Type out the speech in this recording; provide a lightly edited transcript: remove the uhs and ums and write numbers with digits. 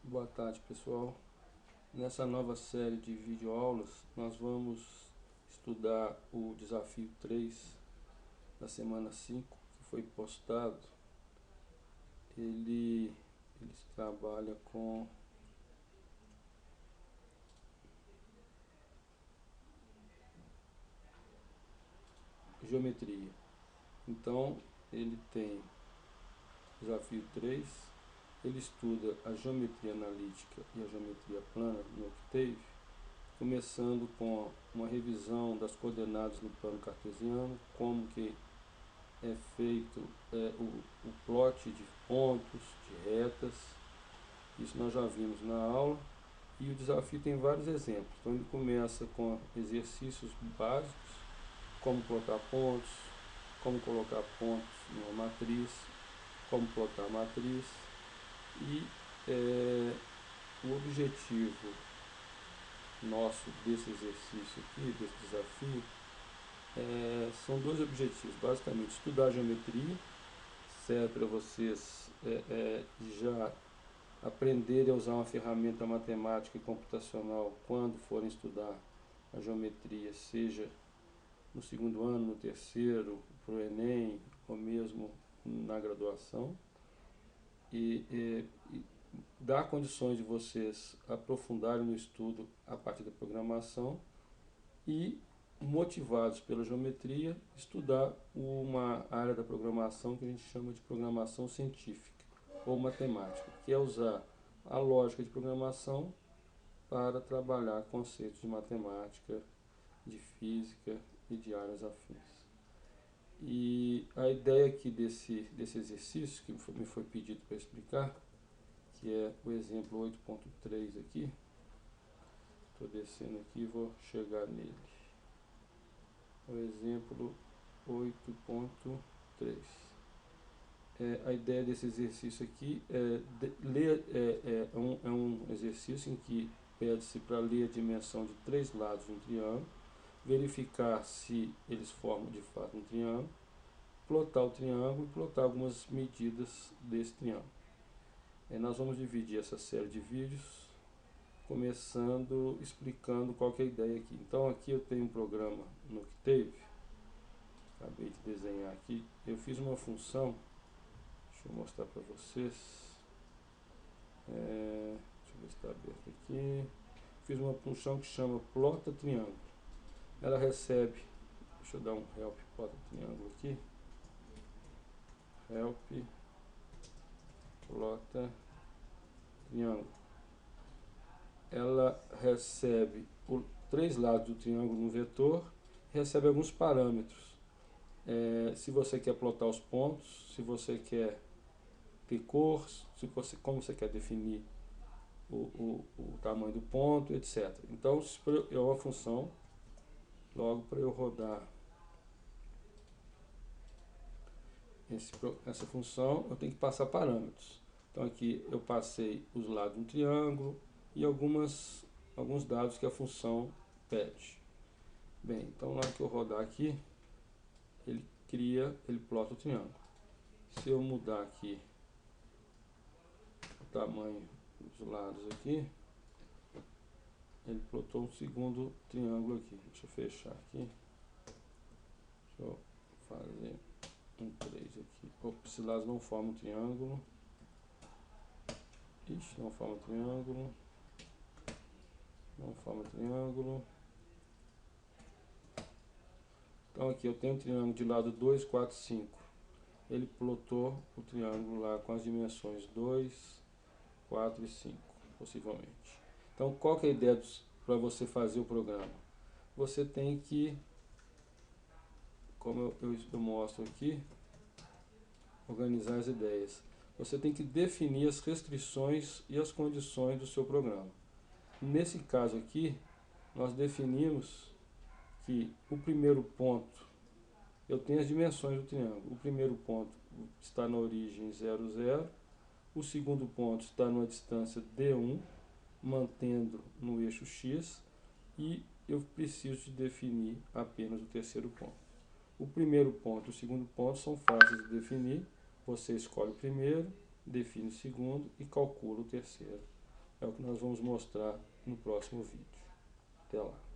Boa tarde, pessoal. Nessa nova série de videoaulas, nós vamos estudar o desafio 3 da semana 5, que foi postado. Ele trabalha com geometria. Então, ele tem desafio 3, ele estuda a geometria analítica e a geometria plana no Octave, começando com uma revisão das coordenadas no plano cartesiano, como que é feito o plot de pontos, de retas. Isso nós já vimos na aula. E o desafio tem vários exemplos. Então ele começa com exercícios básicos, como plotar pontos, como colocar pontos numa matriz, como plotar a matriz. E o objetivo nosso desse exercício aqui, desse desafio, são dois objetivos. Basicamente, estudar a geometria, serve para vocês já aprenderem a usar uma ferramenta matemática e computacional quando forem estudar a geometria, seja no segundo ano, no terceiro, para o Enem, ou mesmo na graduação. E dar condições de vocês aprofundarem no estudo a partir da programação e, motivados pela geometria, estudar uma área da programação que a gente chama de programação científica ou matemática, que é usar a lógica de programação para trabalhar conceitos de matemática, de física e de áreas afins. E a ideia aqui desse exercício, que me foi pedido para explicar, que é o exemplo 8.3 aqui, estou descendo aqui e vou chegar nele. O exemplo 8.3. A ideia desse exercício aqui é um exercício em que pede-se para ler a dimensão de três lados de um triângulo, verificar se eles formam de fato um triângulo, plotar o triângulo e plotar algumas medidas desse triângulo. Nós vamos dividir essa série de vídeos começando explicando qual que é a ideia aqui. Então aqui eu tenho um programa no Octave, acabei de desenhar aqui, eu fiz uma função. Deixa eu mostrar para vocês. Deixa eu ver se está aberto aqui. Fiz uma função que chama plota triângulo. Ela recebe, deixa eu dar um help plota triângulo aqui. Help plota triângulo. Ela recebe três lados do triângulo no vetor, recebe alguns parâmetros. Se você quer plotar os pontos, se você quer ter cor, como você quer definir o tamanho do ponto, etc. Então, é uma função, logo para eu rodar essa função, eu tenho que passar parâmetros. Então aqui eu passei os lados de um triângulo e alguns dados que a função pede. Bem, então na hora que eu rodar aqui, ele plota o triângulo. Se eu mudar aqui o tamanho dos lados aqui, ele plotou um segundo triângulo aqui. Deixa eu fechar aqui. Deixa eu fazer um 3 aqui. Esses lados não formam um triângulo. Ixi, não forma triângulo. Não forma triângulo. Então aqui eu tenho um triângulo de lado 2, 4, 5. Ele plotou o triângulo lá com as dimensões 2, 4 e 5, possivelmente. Então qual que é a ideia para você fazer o programa? Você tem que, como eu mostro aqui, organizar as ideias. Você tem que definir as restrições e as condições do seu programa. Nesse caso aqui, nós definimos que o primeiro ponto, eu tenho as dimensões do triângulo. O primeiro ponto está na origem 0, 0. O segundo ponto está numa distância D1, mantendo no eixo X. E eu preciso de definir apenas o terceiro ponto. O primeiro ponto e o segundo ponto são fáceis de definir. Você escolhe o primeiro, define o segundo e calcula o terceiro é o que nós vamos mostrar no próximo vídeo. Até lá!